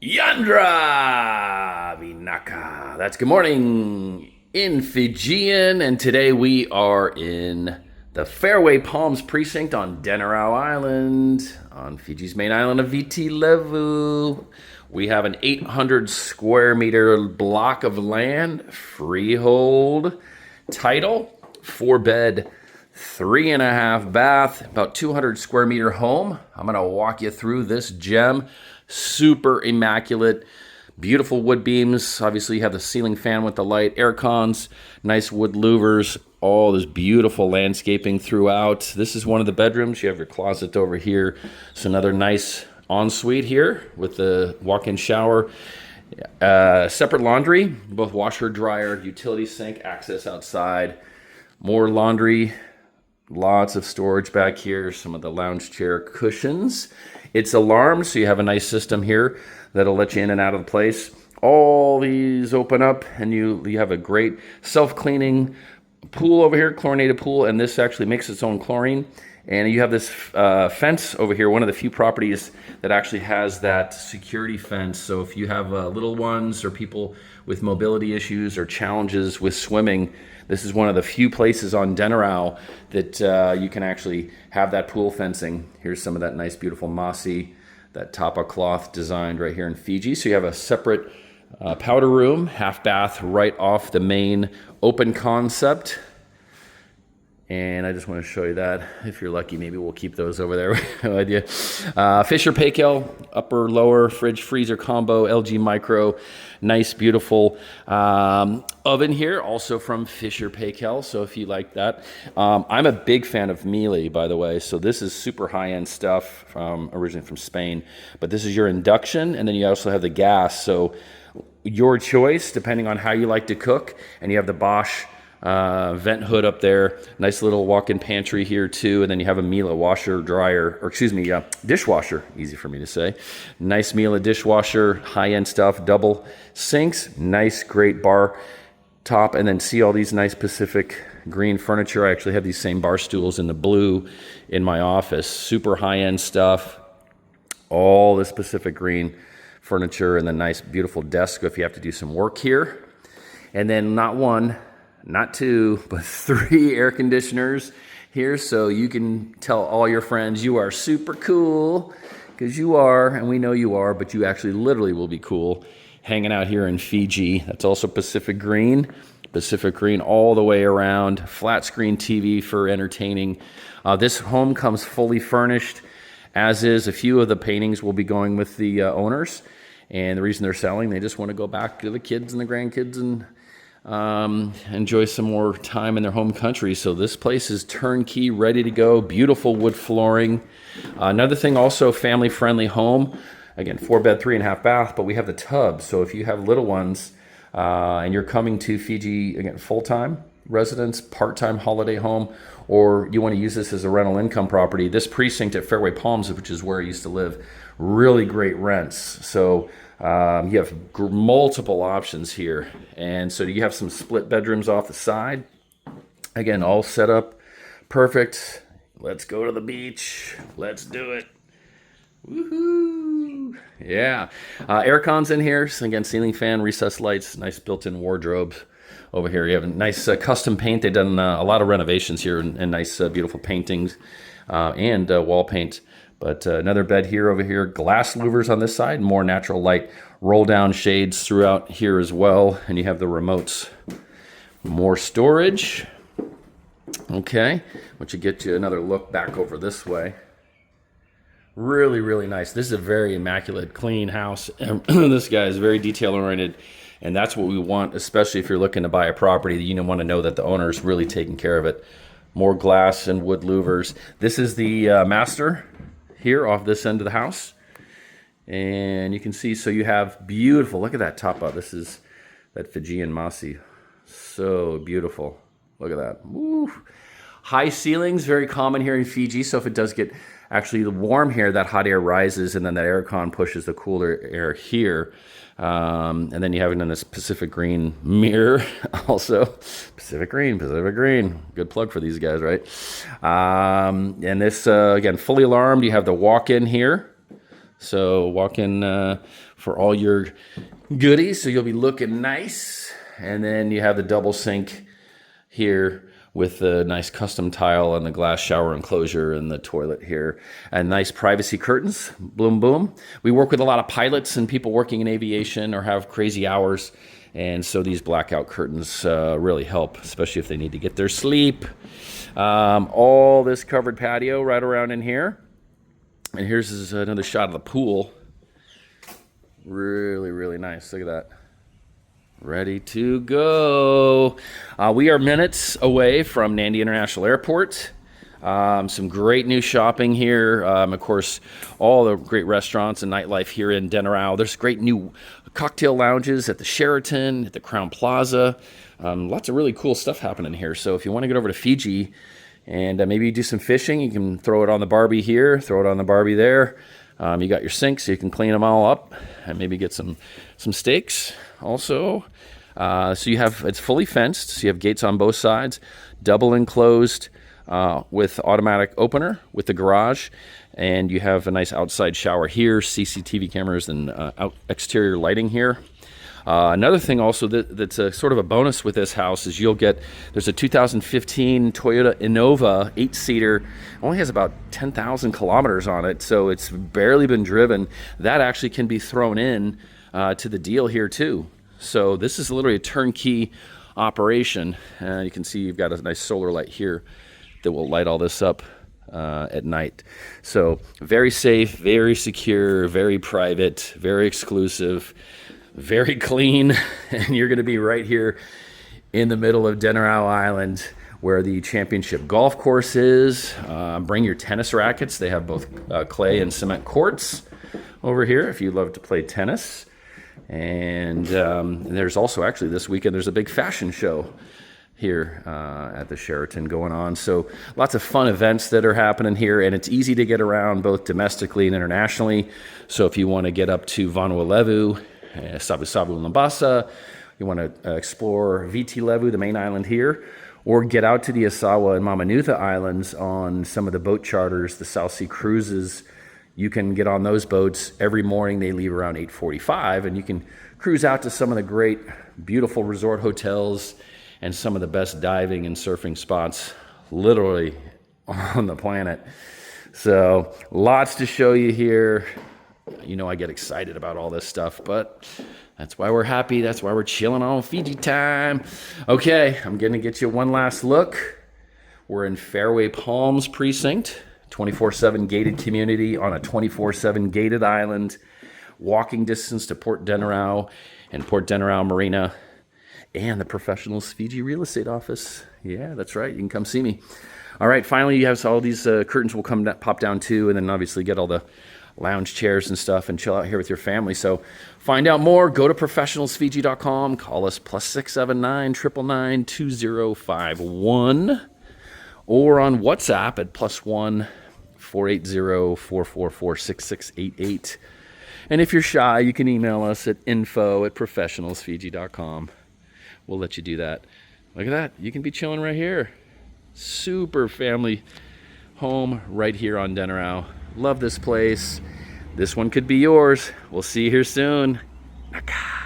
Yandra Vinaka. That's good morning in Fijian, and today we are in the Fairway Palms precinct on Denarau Island, on Fiji's main island of Viti Levu. We have an 800 square meter block of land, freehold, title, 4-bed, 3.5 bath, about 200 square meter home. I'm gonna walk you through this gem. Super immaculate, beautiful wood beams. Obviously, you have the ceiling fan with the light, air cons, nice wood louvers, all this beautiful landscaping throughout. This is one of the bedrooms. You have your closet over here. So another nice ensuite here with the walk-in shower. Separate laundry, both washer, dryer, utility sink, access outside. More laundry, lots of storage back here, some of the lounge chair cushions. It's alarmed, so you have a nice system here that'll let you in and out of the place. All these open up, and you have a great self-cleaning pool over here, chlorinated pool, and this actually makes its own chlorine. And you have this fence over here, one of the few properties that actually has that security fence. So if you have little ones or people with mobility issues or challenges with swimming, this is one of the few places on Denarau that you can actually have that pool fencing. Here's some of that nice, beautiful mossy, that tapa cloth designed right here in Fiji. So you have a separate powder room, half bath right off the main open concept. And I just want to show you that. If you're lucky, maybe we'll keep those over there. No idea. Fisher Paykel, upper, lower, fridge, freezer combo, LG Micro. Nice, beautiful oven here, also from Fisher Paykel. So if you like that. I'm a big fan of Miele, by the way. So this is super high-end stuff, originally from Spain. But this is your induction, and then you also have the gas. So your choice, depending on how you like to cook. And you have the Bosch vent hood up there, nice little walk-in pantry here too, and then you have a Miele washer, dryer, or excuse me, dishwasher, easy for me to say. Nice Miele dishwasher, high-end stuff, double sinks, nice great bar top, and then see all these nice Pacific Green furniture. I actually have these same bar stools in the blue in my office, super high-end stuff, all this Pacific Green furniture, and the nice beautiful desk if you have to do some work here. And then not one, not two, but 3 air conditioners here, so you can tell all your friends you are super cool, because you are, and we know you are, but you actually literally will be cool hanging out here in Fiji. That's also Pacific Green all the way around, flat screen TV for entertaining. This home comes fully furnished, as is. A few of the paintings will be going with the owners, and the reason they're selling, they just want to go back to the kids and the grandkids and enjoy some more time in their home country. So this place is turnkey, ready to go, beautiful wood flooring. Another thing, also family-friendly home. Again, 4-bed, 3.5 bath, but we have the tub. So if you have little ones and you're coming to Fiji, again, full-time residence, part-time holiday home, or you want to use this as a rental income property, this precinct at Fairway Palms, which is where I used to live, really great rents. So you have multiple options here. And so you have some split bedrooms off the side. Again, all set up perfect. Let's go to the beach. Let's do it. Woohoo! Yeah. Air cons in here. So again, ceiling fan, recessed lights, nice built-in wardrobe over here. You have a nice custom paint. They've done a lot of renovations here, and nice, beautiful paintings and wall paint. But another bed here, over here, glass louvers on this side, more natural light, roll down shades throughout here as well. And you have the remotes. More storage. Okay, which will get you another look back over this way. Really, really nice. This is a very immaculate, clean house. This guy is very detail oriented. And that's what we want, especially if you're looking to buy a property. You want to know that the owner is really taking care of it. More glass and wood louvers. This is the master here off this end of the house, and you can see, so you have beautiful, look at that tapa. This is that Fijian mossy, so beautiful. Look at that. Woo. High ceilings, very common here in Fiji. So if it does get actually warm here, that hot air rises, and then that air con pushes the cooler air here. And then you have it in this Pacific Green mirror also. Pacific Green. Good plug for these guys, right? And this, again, fully alarmed. You have the walk-in here. So walk-in for all your goodies, so you'll be looking nice. And then you have the double sink here with the nice custom tile and the glass shower enclosure and the toilet here. And nice privacy curtains, boom, boom. We work with a lot of pilots and people working in aviation or have crazy hours. And so these blackout curtains really help, especially if they need to get their sleep. All this covered patio right around in here. And here's another shot of the pool. Really, really nice. Look at that. Ready to go. We are minutes away from Nandi International Airport. Some great new shopping here. Of course, all the great restaurants and nightlife here in Denarau. There's great new cocktail lounges at the Sheraton, at the Crown Plaza. Lots of really cool stuff happening here. So if you want to get over to Fiji and maybe do some fishing, you can throw it on the Barbie here, throw it on the Barbie there. You got your sinks, so you can clean them all up and maybe get some steaks also. So you have, it's fully fenced, so you have gates on both sides, double enclosed with automatic opener with the garage, and you have a nice outside shower here, CCTV cameras and exterior lighting here. Another thing also that's a sort of a bonus with this house is there's a 2015 Toyota Innova 8-seater, only has about 10,000 kilometers on it, so it's barely been driven. That actually can be thrown in to the deal here too. So this is literally a turnkey operation. You can see you've got a nice solar light here that will light all this up at night. So very safe, very secure, very private, very exclusive, very clean, and you're going to be right here in the middle of Denarau Island where the championship golf course is. Bring your tennis rackets. They have both clay and cement courts over here if you'd love to play tennis. And there's also, actually this weekend, there's a big fashion show here at the Sheraton going on. So lots of fun events that are happening here, and it's easy to get around both domestically and internationally. So if you want to get up to Viti Levu, Sabu and Labasa, you want to explore Viti Levu, the main island here, or get out to the Asawa and Mamanutha Islands on some of the boat charters, the South Sea cruises. You can get on those boats every morning. They leave around 8:45, and you can cruise out to some of the great, beautiful resort hotels and some of the best diving and surfing spots literally on the planet. So lots to show you here. You know I get excited about all this stuff, but that's why we're happy. That's why we're chilling on Fiji time. Okay, I'm going to get you one last look. We're in Fairway Palms Precinct, 24/7 gated community on a 24/7 gated island, walking distance to Port Denarau and Port Denarau Marina and the Professionals Fiji Real Estate Office. Yeah, that's right. You can come see me. All right, finally, you have all these curtains will pop down too, and then obviously get all the lounge chairs and stuff and chill out here with your family. So find out more, go to professionalsfiji.com, call us +679 999 2051, or on WhatsApp at +1 480 444 6688. And if you're shy, you can email us at info@professionalsfiji.com. We'll let you do that. Look at that. You can be chilling right here. Super family home right here on Denarau. Love this place. This one could be yours. We'll see you here soon. Naka.